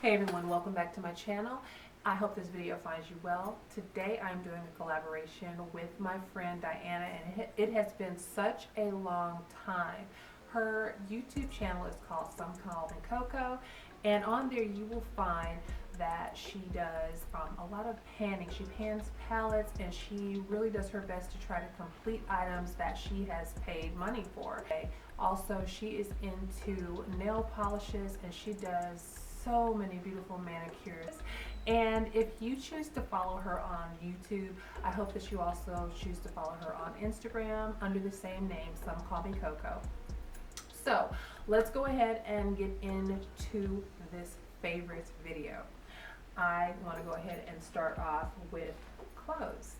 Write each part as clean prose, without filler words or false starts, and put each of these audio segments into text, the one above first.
Hey everyone, welcome back to my channel. I hope this video finds you well. Today I'm doing a collaboration with my friend Diana, and it has been such a long time. Her YouTube channel is called Somecallmecoco, and on there you will find that she does a lot of panning. She pans palettes, and she really does her best to try to complete items that she has paid money for. Also, she is into nail polishes, and she does so many beautiful manicures. And if you choose to follow her on YouTube, I hope that you also choose to follow her on Instagram under the same name, Somecallmecoco. So let's go ahead and get into this favorites video. I want to go ahead and start off with clothes.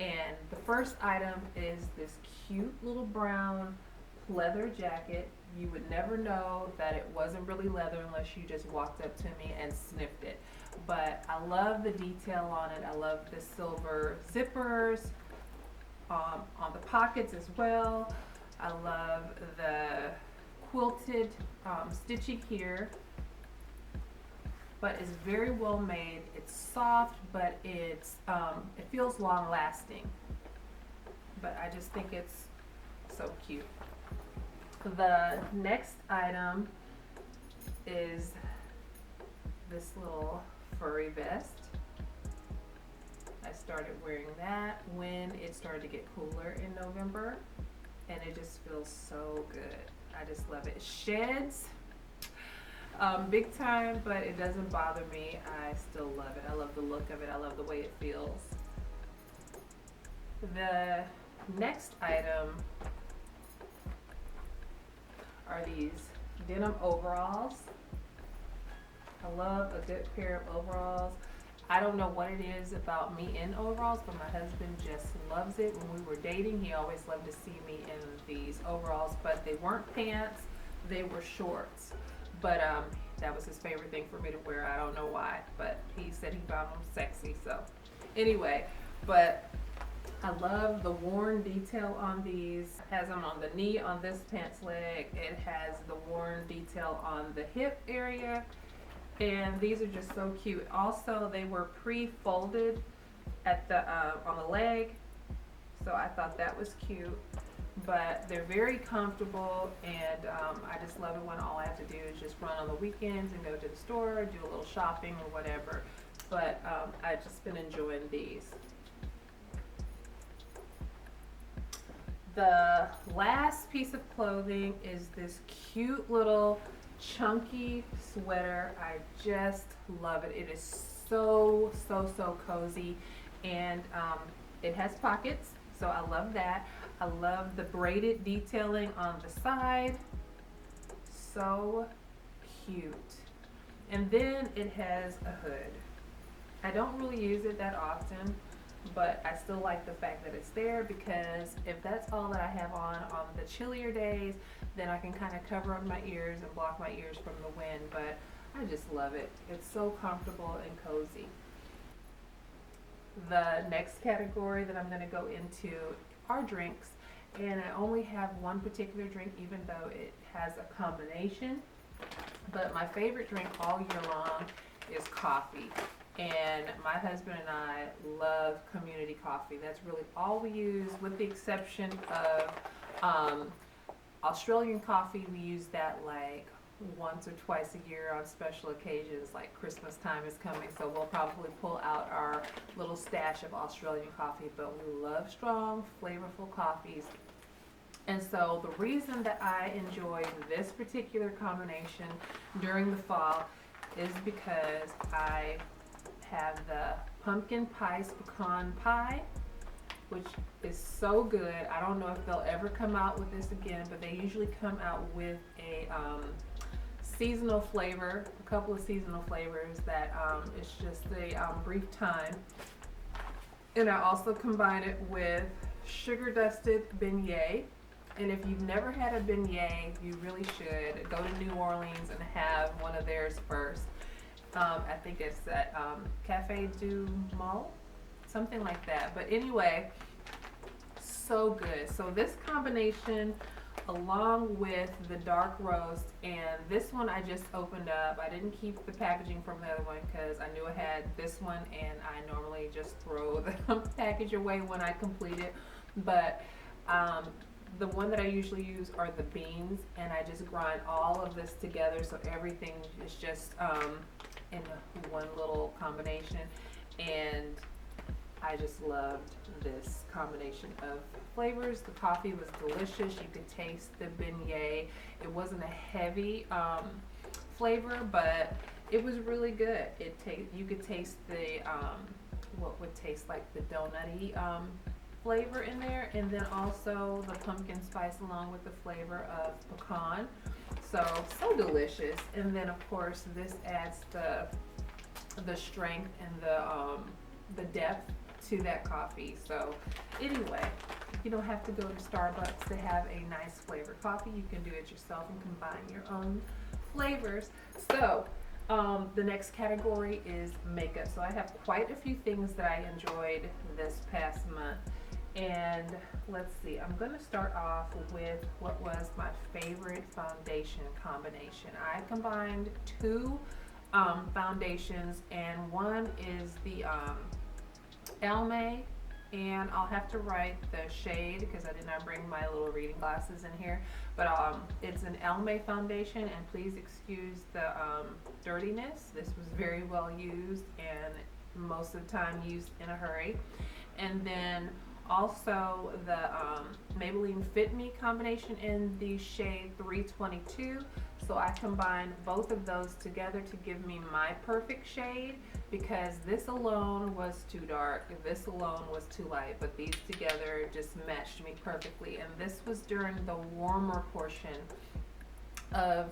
And the first item is this cute little brown leather jacket. You would never know that it wasn't really leather unless you just walked up to me and sniffed it. But I love the detail on it. I love the silver zippers on the pockets as well. I love the quilted stitching here. But it's very well made. It's soft, but it feels long lasting. But I just think it's so cute. The next item is this little furry vest. I started wearing that when it started to get cooler in November, and it just feels so good. I just love it. It sheds big time, but it doesn't bother me. I still love it. I love the look of it. I love the way it feels. The next item are these denim overalls. I love a good pair of overalls. I don't know what it is about me in overalls, but my husband just loves it. When we were dating, he always loved to see me in these overalls, but they weren't pants, they were shorts. But that was his favorite thing for me to wear. I don't know why, but he said he found them sexy. So anyway, but I love the worn detail on these. It has them on the knee on this pants leg. It has the worn detail on the hip area. And these are just so cute. Also, they were pre-folded at the on the leg. So I thought that was cute. But they're very comfortable, and I just love it when all I have to do is just run on the weekends and go to the store, do a little shopping or whatever. But I've just been enjoying these. The last piece of clothing is this cute little chunky sweater. I just love it. It is so cozy, and it has pockets, so I love that. I love the braided detailing on the side. So cute. And then it has a hood. I don't really use it that often, but I still like the fact that it's there, because if that's all that I have on the chillier days, then I can kind of cover up my ears and block my ears from the wind. But I just love it. It's so comfortable and cozy. The next category that I'm going to go into are drinks, and I only have one particular drink, even though it has a combination. But my favorite drink all year long is coffee. And my husband and I love community coffee. That's really all we use, with the exception of Australian coffee. We use that like once or twice a year on special occasions, like Christmas time is coming, so we'll probably pull out our little stash of Australian coffee. But we love strong, flavorful coffees. And so the reason that I enjoy this particular combination during the fall is because I have the pumpkin spice pecan pie, which is so good. I don't know if they'll ever come out with this again, but they usually come out with a seasonal flavor, a couple of seasonal flavors that it's just a brief time. And I also combine it with sugar dusted beignet. And if you've never had a beignet, you really should go to New Orleans and have one of theirs first. I think it's at Cafe du Mall, something like that. But anyway, so good. So this combination along with the dark roast. And this one I just opened up. I didn't keep the packaging from the other one because I knew I had this one, and I normally just throw the package away when I complete it. But the one that I usually use are the beans, and I just grind all of this together so everything is just in one little combination. And I just loved this combination of flavors. The coffee was delicious. You could taste the beignet. It wasn't a heavy flavor, but it was really good. You could taste the what would taste like the donutty flavor in there, and then also the pumpkin spice along with the flavor of pecan. So delicious. And then of course this adds the strength and the depth to that coffee. So anyway, you don't have to go to Starbucks to have a nice flavored coffee. You can do it yourself and combine your own flavors. So the next category is makeup. So I have quite a few things that I enjoyed this past month. And let's see, I'm going to start off with what was my favorite foundation combination. I combined two foundations, and one is the Almay, and I'll have to write the shade because I did not bring my little reading glasses in here, but it's an Almay foundation, and please excuse the dirtiness. This was very well used and most of the time used in a hurry. And then also the Maybelline Fit Me combination in the shade 322. So I combined both of those together to give me my perfect shade, because this alone was too dark, this alone was too light, but these together just matched me perfectly. And this was during the warmer portion of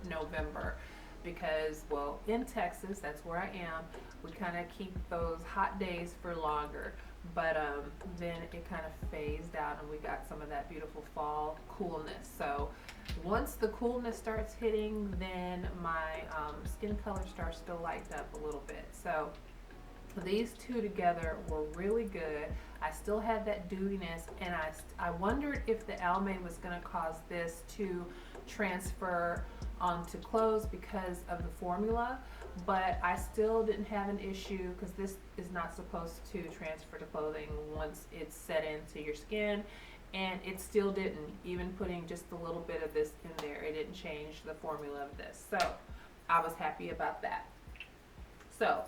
November, because, well, in Texas, that's where I am, we kind of keep those hot days for longer. But then it kind of phased out and we got some of that beautiful fall coolness. So once the coolness starts hitting, then my skin color starts to lighten up a little bit. So these two together were really good. I still had that dewiness, and I wondered if the Almay was going to cause this to transfer onto clothes because of the formula, but I still didn't have an issue because this is not supposed to transfer to clothing once it's set into your skin, and it still didn't. Even putting just a little bit of this in there, it didn't change the formula of this. So I was happy about that. So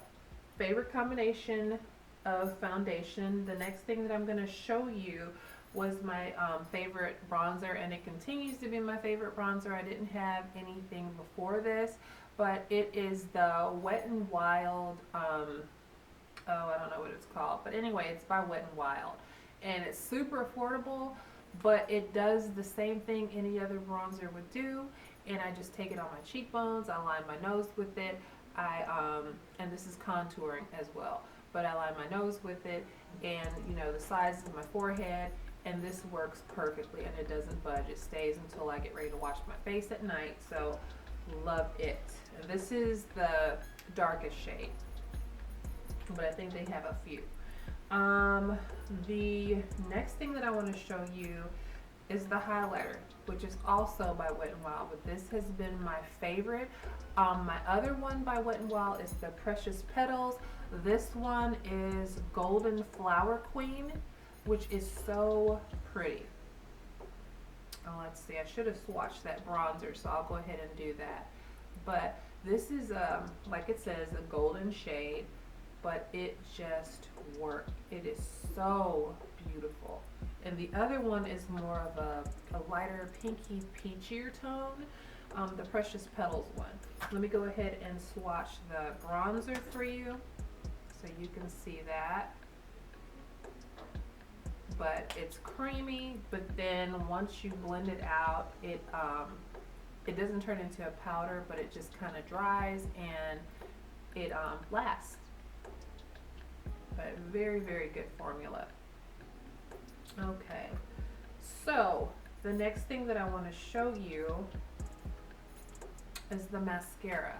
favorite combination of foundation. The next thing that I'm going to show you was my favorite bronzer, and it continues to be my favorite bronzer. I didn't have anything before this, but it is the Wet n Wild, oh, I don't know what it's called, but anyway, it's by Wet n Wild, and it's super affordable, but it does the same thing any other bronzer would do. And I just take it on my cheekbones, I line my nose with it, and this is contouring as well, but I line my nose with it, and you know, the sides of my forehead, and this works perfectly, and it doesn't budge. It stays until I get ready to wash my face at night. So love it. And this is the darkest shade, but I think they have a few. The next thing that I want to show you is the highlighter, which is also by Wet n Wild, but this has been my favorite. My other one by Wet n Wild is the Precious Petals. This one is Golden Flower Queen, which is so pretty. Oh, let's see, I should have swatched that bronzer, so I'll go ahead and do that. But this is, like it says, a golden shade, but it just worked. It is so beautiful. And the other one is more of a lighter pinky peachier tone, the Precious Petals one. Let me go ahead and swatch the bronzer for you so you can see that. But it's creamy, but then once you blend it out, it doesn't turn into a powder, but it just kind of dries, and it lasts. But very, very good formula. Okay, so the next thing that I want to show you is the mascara.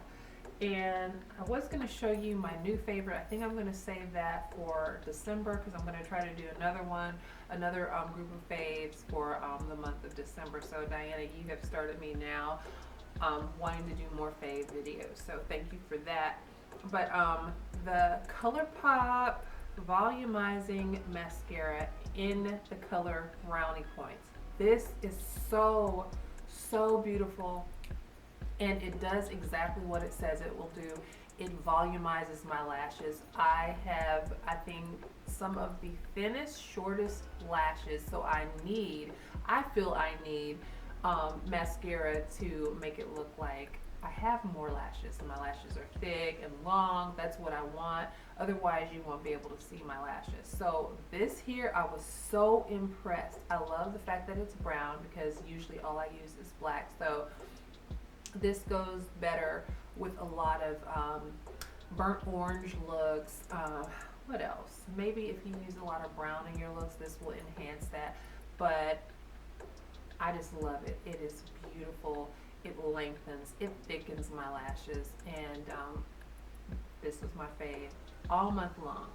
And I was going to show you my new favorite. I think I'm going to save that for December because I'm going to try to do another one, another group of faves for the month of December. So Diana, you have started me now wanting to do more fave videos. So thank you for that. But the ColourPop volumizing mascara in the color Brownie Points. This is so beautiful, and it does exactly what it says it will do. It volumizes my lashes. I have, I think, some of the thinnest, shortest lashes, so I feel I need mascara to make it look like I have more lashes. My lashes are thick and long. That's what I want. Otherwise, you won't be able to see my lashes. So this here, I was so impressed. I love the fact that it's brown because usually all I use is black. So this goes better with a lot of burnt orange looks. What else? Maybe if you use a lot of brown in your looks, this will enhance that. But I just love it. It is beautiful. It lengthens, it thickens my lashes, and this was my fave all month long.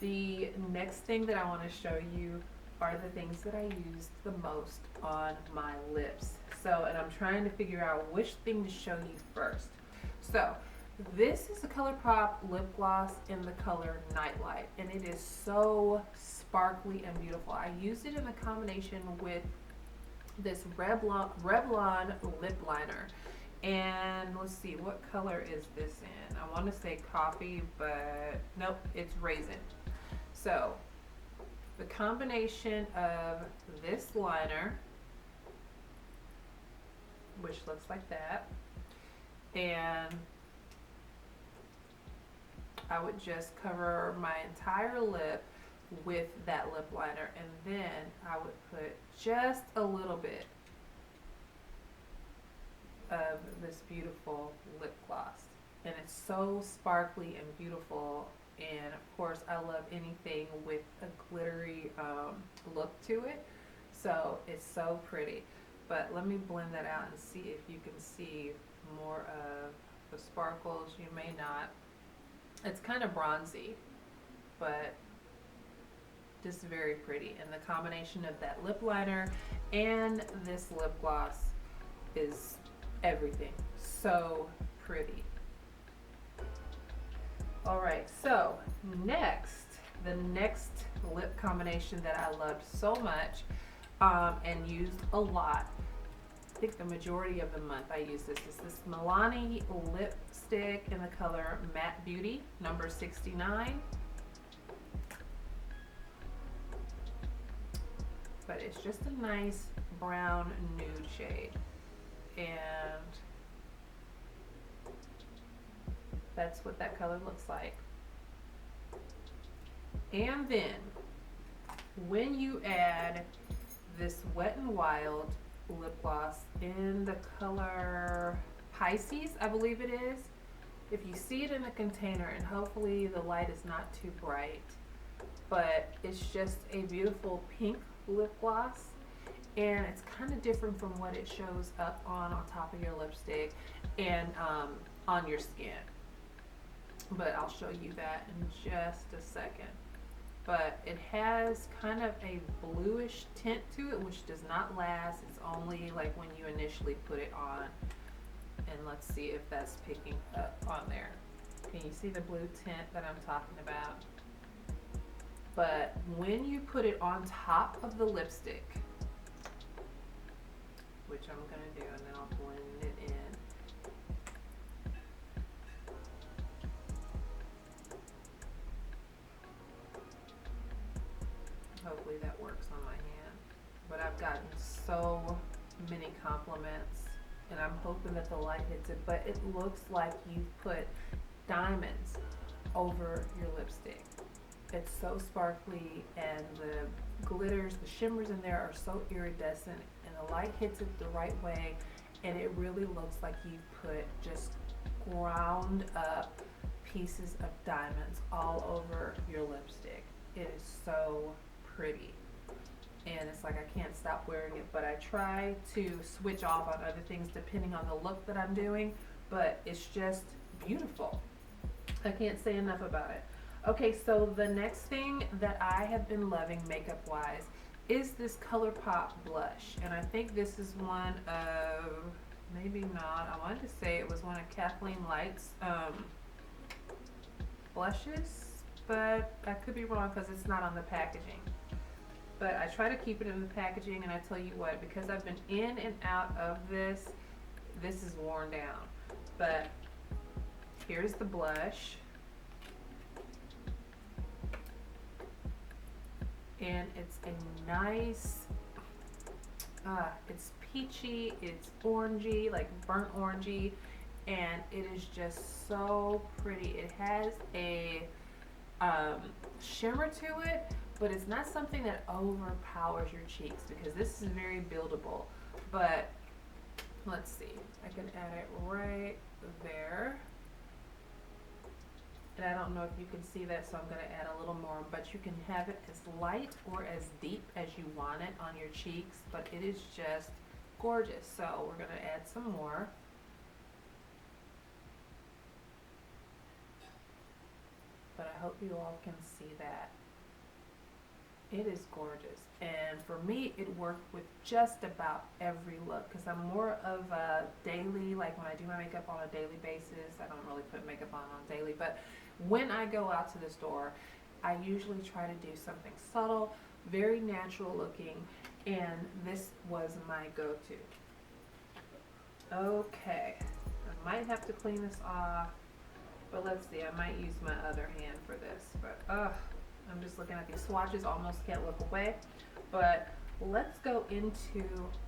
The next thing that I want to show you are the things that I used the most on my lips. So, and I'm trying to figure out which thing to show you first. So, this is a ColourPop lip gloss in the color Nightlight, and it is so sparkly and beautiful. I used it in a combination with this Revlon lip liner, and let's see, what color is this in? I want to say coffee, but nope, it's raisin. So the combination of this liner, which looks like that, and I would just cover my entire lip with that lip liner, and then I would put just a little bit of this beautiful lip gloss, and it's so sparkly and beautiful. And of course, I love anything with a glittery look to it, so it's so pretty. But let me blend that out and see if you can see more of the sparkles. You may not. It's kind of bronzy, but just very pretty, and the combination of that lip liner and this lip gloss is everything. So pretty. Alright, so the next lip combination that I loved so much and used a lot, I think the majority of the month I used this, is this Milani lipstick in the color Matte Beauty, number 69. But it's just a nice brown nude shade, and that's what that color looks like. And then when you add this Wet n Wild lip gloss in the color Pisces, I believe it is, if you see it in the container, and hopefully the light is not too bright, but it's just a beautiful pink lip gloss, and it's kind of different from what it shows up on top of your lipstick and on your skin, but I'll show you that in just a second. But it has kind of a bluish tint to it, which does not last. It's only like when you initially put it on, and let's see if that's picking up on there. Can you see the blue tint that I'm talking about? But when you put it on top of the lipstick, which I'm going to do, and then I'll blend it in. Hopefully that works on my hand. But I've gotten so many compliments, and I'm hoping that the light hits it, but it looks like you put diamonds over your lipstick. It's so sparkly, and the glitters, the shimmers in there are so iridescent, and the light hits it the right way, and it really looks like you put just ground up pieces of diamonds all over your lipstick. It is so pretty, and it's like I can't stop wearing it, but I try to switch off on other things depending on the look that I'm doing. but it's just beautiful. I can't say enough about it. Okay, so the next thing that I have been loving makeup wise is this ColourPop blush, and I think this is one of, maybe not, I wanted to say it was one of Kathleen Light's blushes, but I could be wrong because it's not on the packaging. But I try to keep it in the packaging, and I tell you what, because I've been in and out of this is worn down. But here's the blush. And it's a nice, it's peachy, it's orangey, like burnt orangey, and it is just so pretty. It has a shimmer to it, but it's not something that overpowers your cheeks because this is very buildable. But let's see, I can add it right there. And I don't know if you can see that, so I'm going to add a little more, but you can have it as light or as deep as you want it on your cheeks, but it is just gorgeous. So we're going to add some more. But I hope you all can see that. It is gorgeous, and for me it worked with just about every look because I'm more of a daily, like when I do my makeup on a daily basis, I don't really put makeup on daily, but when I go out to the store, I usually try to do something subtle, very natural looking, and this was my go-to. Okay, I might have to clean this off, but let's see, I might use my other hand for this, but I'm just looking at these swatches, almost can't look away. But let's go into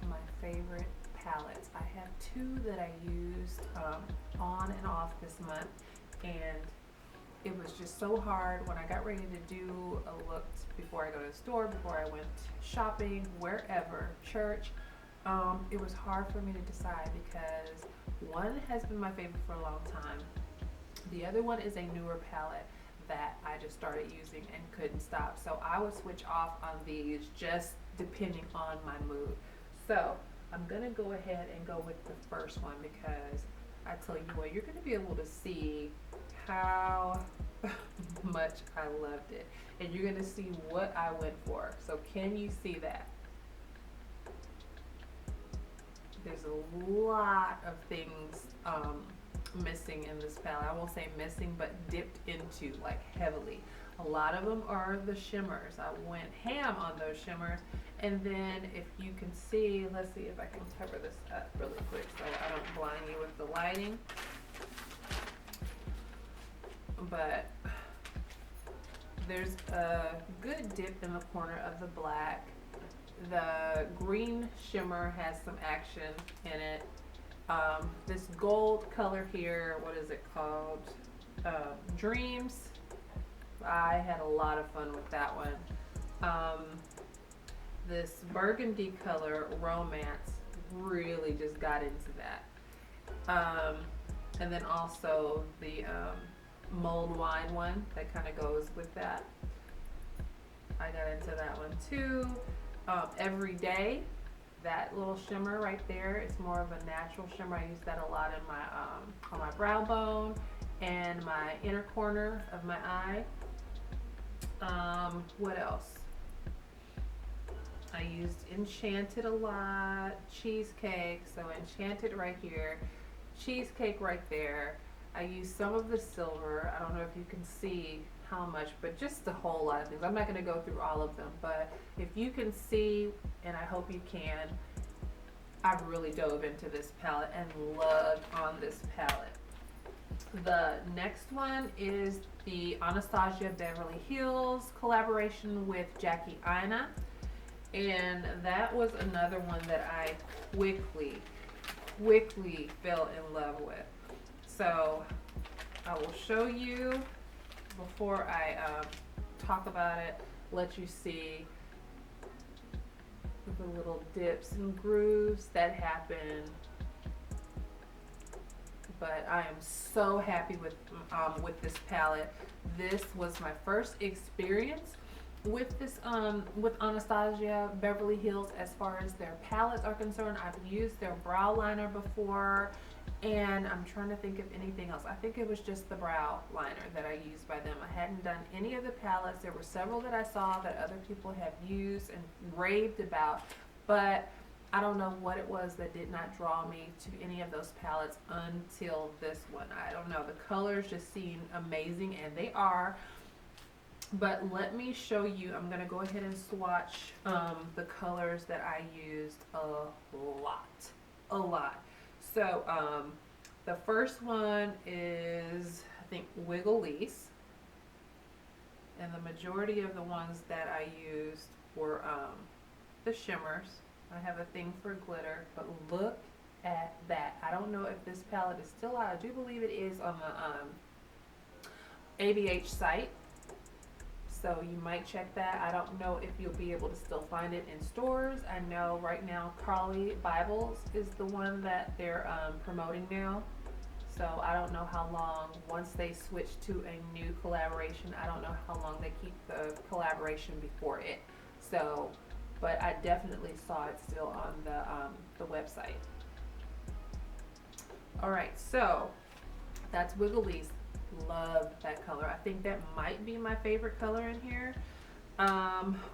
my favorite palettes. I have two that I used on and off this month, and it was just so hard when I got ready to do a look before I go to the store, before I went shopping, wherever, church. It was hard for me to decide because one has been my favorite for a long time. The other one is a newer palette that I just started using and couldn't stop. So I would switch off on these just depending on my mood. So I'm gonna go ahead and go with the first one because I tell you what, you're gonna be able to see how much I loved it. And you're gonna see what I went for. So can you see that? There's a lot of things missing in this palette. I won't say missing, but dipped into like heavily. A lot of them are the shimmers. I went ham on those shimmers. And then if you can see, let's see if I can cover this up really quick so I don't blind you with the lighting. But there's a good dip in the corner of the black. The green shimmer has some action in it. This gold color here, what is it called? Dreams. I had a lot of fun with that one. This burgundy color, Romance, really just got into that. And then also the mulled wine one that kind of goes with that. I got into that one too. Everyday, that little shimmer right there, it's more of a natural shimmer. I use that a lot in my on my brow bone and my inner corner of my eye. What else? I used Enchanted a lot, Cheesecake, so Enchanted right here, Cheesecake right there. I used some of the silver. I don't know if you can see how much, but just a whole lot of things. I'm not going to go through all of them, but if you can see, and I hope you can, I've really dove into this palette and loved on this palette. The next one is the Anastasia Beverly Hills collaboration with Jackie Aina, and that was another one that I quickly fell in love with. So I will show you before I talk about it, let you see the little dips and grooves that happen. But I am so happy with this palette. This was my first experience with this with Anastasia Beverly Hills, as far as their palettes are concerned, I've used their brow liner before, and I'm trying to think of anything else. I think it was just the brow liner that I used by them. I hadn't done any of the palettes. There were several that I saw that other people have used and raved about, but I don't know what it was that did not draw me to any of those palettes until this one. I don't know, the colors just seem amazing, and they are. But let me show you. I'm gonna go ahead and swatch the colors that I used a lot. So the first one is, I think, Wiggly's, and the majority of the ones that I used were the shimmers. I have a thing for glitter, but look at that. I don't know if this palette is still out. I do believe it is on the ABH site, so you might check that. I don't know if you'll be able to still find it in stores. I know right now Carly Bibles is the one that they're promoting now, so I don't know how long, once they switch to a new collaboration, I don't know how long they keep the collaboration before it. So, but I definitely saw it still on the website. All right, so that's Wiggly's. Love that color. I think that might be my favorite color in here.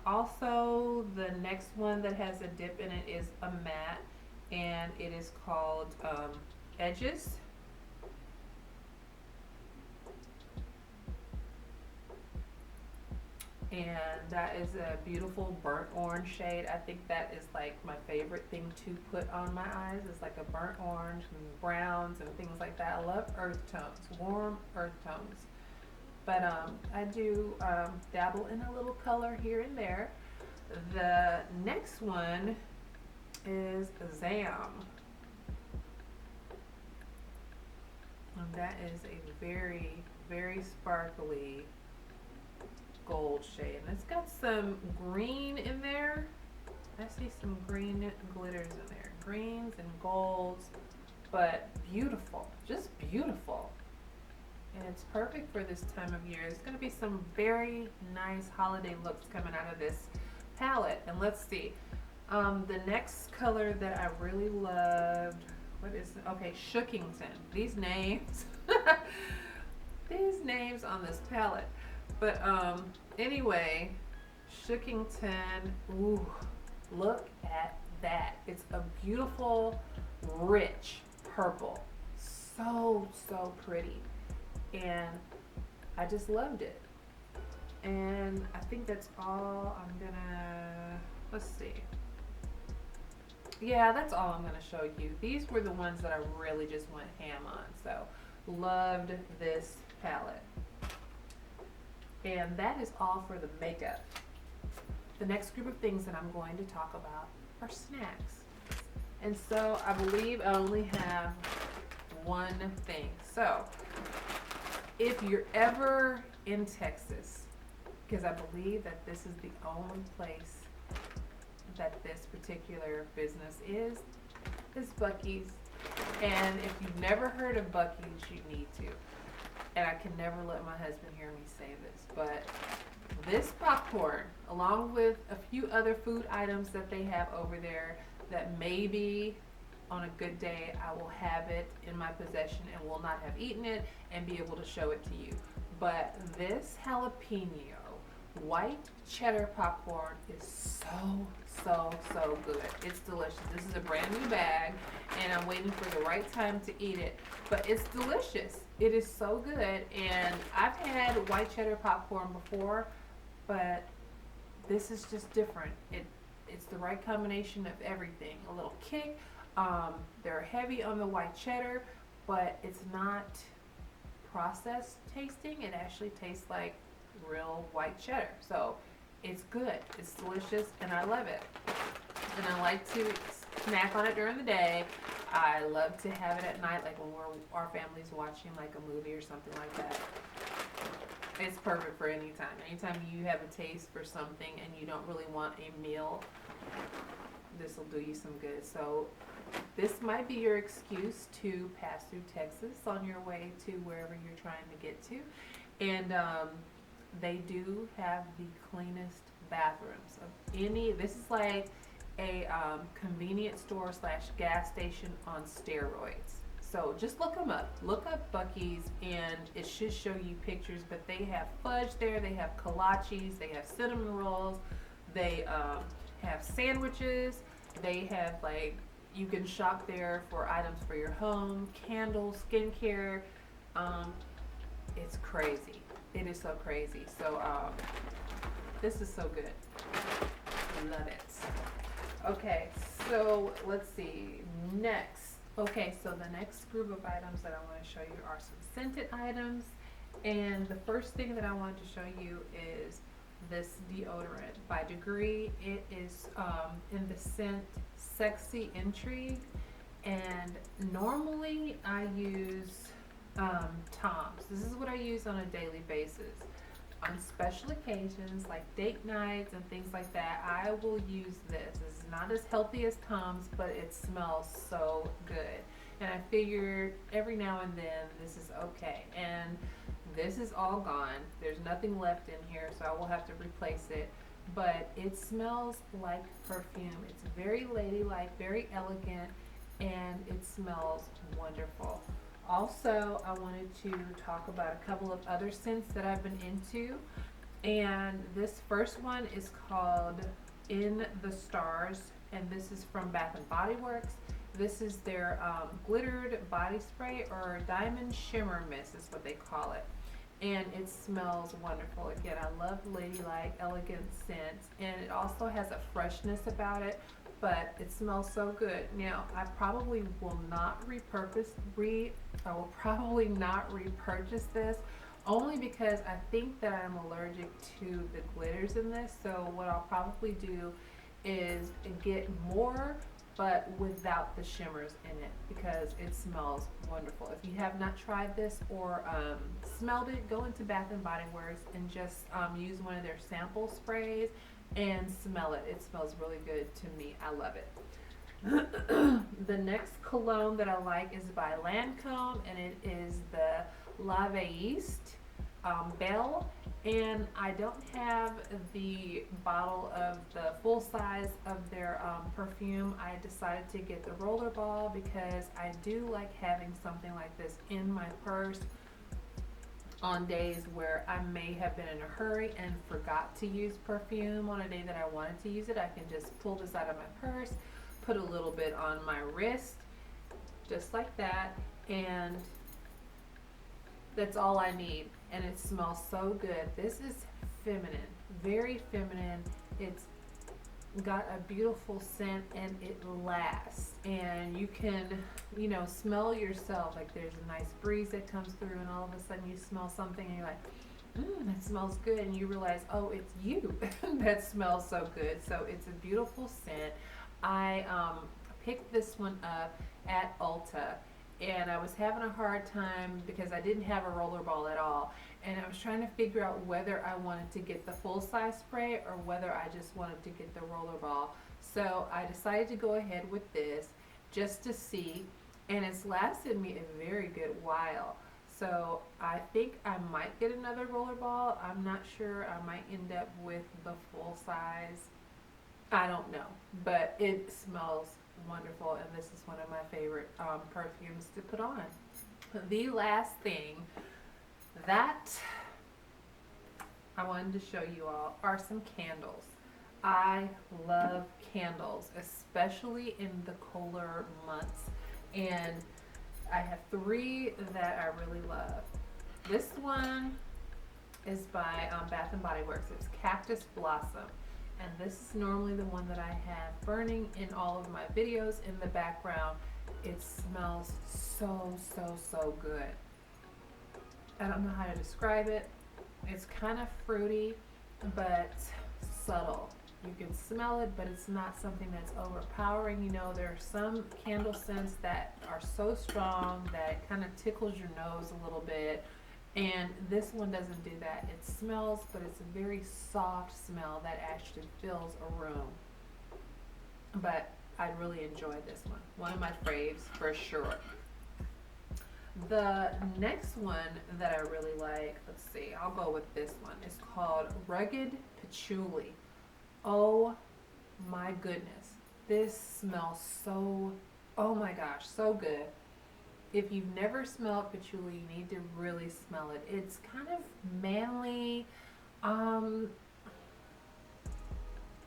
Also, the next one that has a dip in it is a matte, and it is called Edges. And that is a beautiful burnt orange shade. I think that is like my favorite thing to put on my eyes. It's like a burnt orange and browns and things like that. I love earth tones, warm earth tones. But I do dabble in a little color here and there. The next one is Zam. And that is a very, very sparkly gold shade, and it's got some green in there. I see some green glitters in there, greens and golds, but beautiful, just beautiful. And it's perfect for this time of year. There's going to be some very nice holiday looks coming out of this palette. And let's see, the next color that I really loved, what is it? Okay, Shookington. These names these names on this palette. But anyway, Shookington, ooh, look at that. It's a beautiful, rich purple. So pretty. And I just loved it. And I think that's all I'm gonna, let's see. Yeah, that's all I'm gonna show you. These were the ones that I really just went ham on. So, loved this palette. And that is all for the makeup. The next group of things that I'm going to talk about are snacks. And so I believe I only have one thing. So if you're ever in Texas, because I believe that this is the only place that this particular business is Buc-ee's. And if you've never heard of Buc-ee's, you need to. And I can never let my husband hear me say this, but this popcorn, along with a few other food items that they have over there, that maybe on a good day I will have it in my possession and will not have eaten it and be able to show it to you. But this jalapeno white cheddar popcorn is so good. It's delicious. This is a brand new bag, and I'm waiting for the right time to eat it, but it's delicious. It is so good, and I've had white cheddar popcorn before, but this is just different. It's the right combination of everything. A little kick. They're heavy on the white cheddar, but it's not processed tasting. It actually tastes like real white cheddar. So it's good. It's delicious, and I love it. And I like to snack on it during the day. I love to have it at night, like when our family's watching like a movie or something like that. It's perfect for any time. Anytime you have a taste for something and you don't really want a meal, this will do you some good. So this might be your excuse to pass through Texas on your way to wherever you're trying to get to. And they do have the cleanest bathrooms of any. This is like a convenience store slash gas station on steroids. So just look them up. Look up Buc-ee's and it should show you pictures. But they have fudge there. They have kolaches. They have cinnamon rolls. They have sandwiches. They have like, you can shop there for items for your home, candles, skincare. It's crazy. It is so crazy. So this is so good. Love it. Okay, so let's see. Next. Okay, so the next group of items that I want to show you are some scented items. And the first thing that I want to show you is this deodorant by Degree. It is in the scent Sexy Intrigue. And normally I use Tom's. This is what I use on a daily basis. On special occasions like date nights and things like that, I will use this. It's not as healthy as Tom's, but it smells so good. And I figured every now and then this is okay. And this is all gone. There's nothing left in here, so I will have to replace it. But it smells like perfume. It's very ladylike, very elegant, and it smells wonderful. Also, I wanted to talk about a couple of other scents that I've been into. And this first one is called In the Stars, and this is from Bath and Body Works. This is their glittered body spray, or diamond shimmer mist is what they call it. And it smells wonderful. Again, I love ladylike, elegant scents, and it also has a freshness about it, but it smells so good. Now, I probably will not repurchase this, only because I think that I'm allergic to the glitters in this. So what I'll probably do is get more, but without the shimmers in it, because it smells wonderful. If you have not tried this or smelled it, go into Bath and Body Works and just use one of their sample sprays and smell it. It smells really good to me. I love it. The next cologne that I like is by Lancôme, and it is the La Veiste Belle. And I don't have the bottle of the full size of their perfume. I decided to get the rollerball because I do like having something like this in my purse on days where I may have been in a hurry and forgot to use perfume on a day that I wanted to use it. I can just pull this out of my purse, put a little bit on my wrist, just like that, and that's all I need. And it smells so good. This is feminine, very feminine. It's got a beautiful scent and it lasts. And you can, you know, smell yourself. Like there's a nice breeze that comes through and all of a sudden you smell something and you're like, that smells good. And you realize, oh, it's you that smells so good. So it's a beautiful scent. I picked this one up at Ulta. And I was having a hard time because I didn't have a rollerball at all. And I was trying to figure out whether I wanted to get the full-size spray or whether I just wanted to get the rollerball. So I decided to go ahead with this just to see. And it's lasted me a very good while. So I think I might get another rollerball. I'm not sure. I might end up with the full-size. I don't know. But it smells wonderful, and this is one of my favorite perfumes to put on. The last thing that I wanted to show you all are some candles. I love candles, especially in the colder months, and I have 3 that I really love. This one is by Bath and Body Works. It's Cactus Blossom. And this is normally the one that I have burning in all of my videos in the background. It smells so, so, so good. I don't know how to describe it. It's kind of fruity, but subtle. You can smell it, but it's not something that's overpowering. You know, there are some candle scents that are so strong that it kind of tickles your nose a little bit. And this one doesn't do that. It smells, but it's a very soft smell that actually fills a room. But I really enjoy this one. One of my faves for sure. The next one that I really like, let's see, I'll go with this one. It's called Rugged Patchouli. Oh my goodness. This smells so, oh my gosh, so good. If you've never smelled patchouli, you need to really smell it. It's kind of manly. I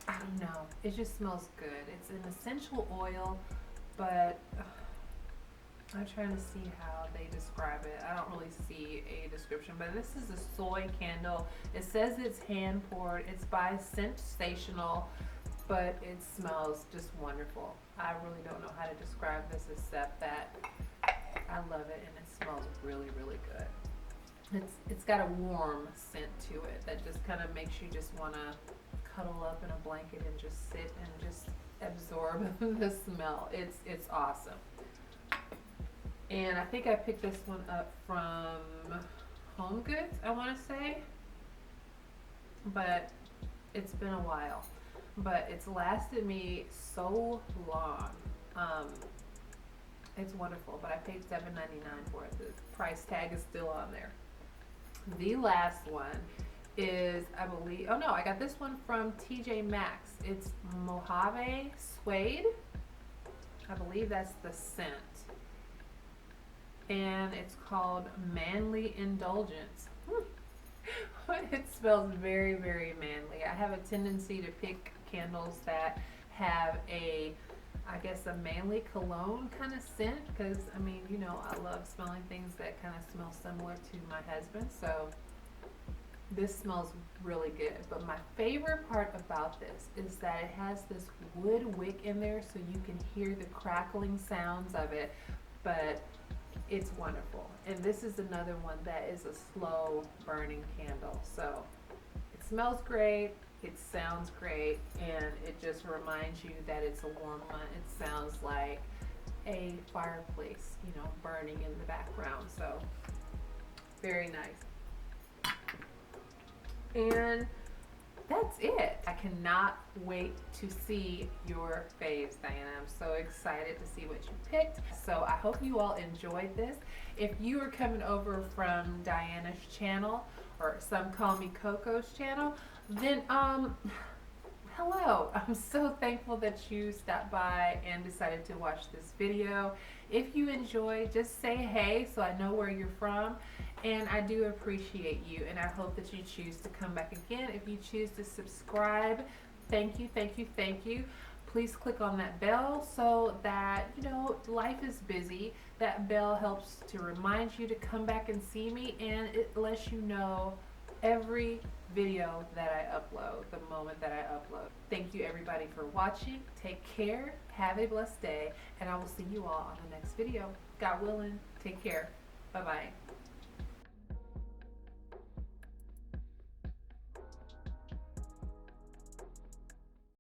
don't know. It just smells good. It's an essential oil, but I'm trying to see how they describe it. I don't really see a description, but this is a soy candle. It says it's hand poured. It's by Sensational, but it smells just wonderful. I really don't know how to describe this except that I love it and it smells really, really good. It's got a warm scent to it that just kind of makes you just want to cuddle up in a blanket and just sit and just absorb the smell. It's awesome. And I think I picked this one up from Home Goods, I want to say, but it's been a while. But it's lasted me so long. It's wonderful, but I paid $7.99 for it. The price tag is still on there. The last one is, I believe, oh no, I got this one from TJ Maxx. It's Mojave Suede. I believe that's the scent. And it's called Manly Indulgence. It smells very, very manly. I have a tendency to pick candles that have a, I guess, a manly cologne kind of scent, because I mean, you know, I love smelling things that kind of smell similar to my husband. So this smells really good. But my favorite part about this is that it has this wood wick in there, so you can hear the crackling sounds of it, but it's wonderful. And this is another one that is a slow burning candle. So it smells great, it sounds great, and it just reminds you that it's a warm one. It sounds like a fireplace, you know, burning in the background. So very nice. And that's it. I cannot wait to see your faves, Diana. I'm so excited to see what you picked. So I hope you all enjoyed this. If you are coming over from Diana's channel or Somecallmecoco's channel, then hello. I'm so thankful that you stopped by and decided to watch this video. If you enjoyed, just say hey so I know where you're from. And I do appreciate you, and I hope that you choose to come back again. If you choose to subscribe, thank you, thank you, thank you. Please click on that bell so that, you know, life is busy. That bell helps to remind you to come back and see me, and it lets you know every video that I upload, the moment that I upload. Thank you everybody for watching. Take care, have a blessed day, and I will see you all on the next video. God willing, take care. Bye-bye.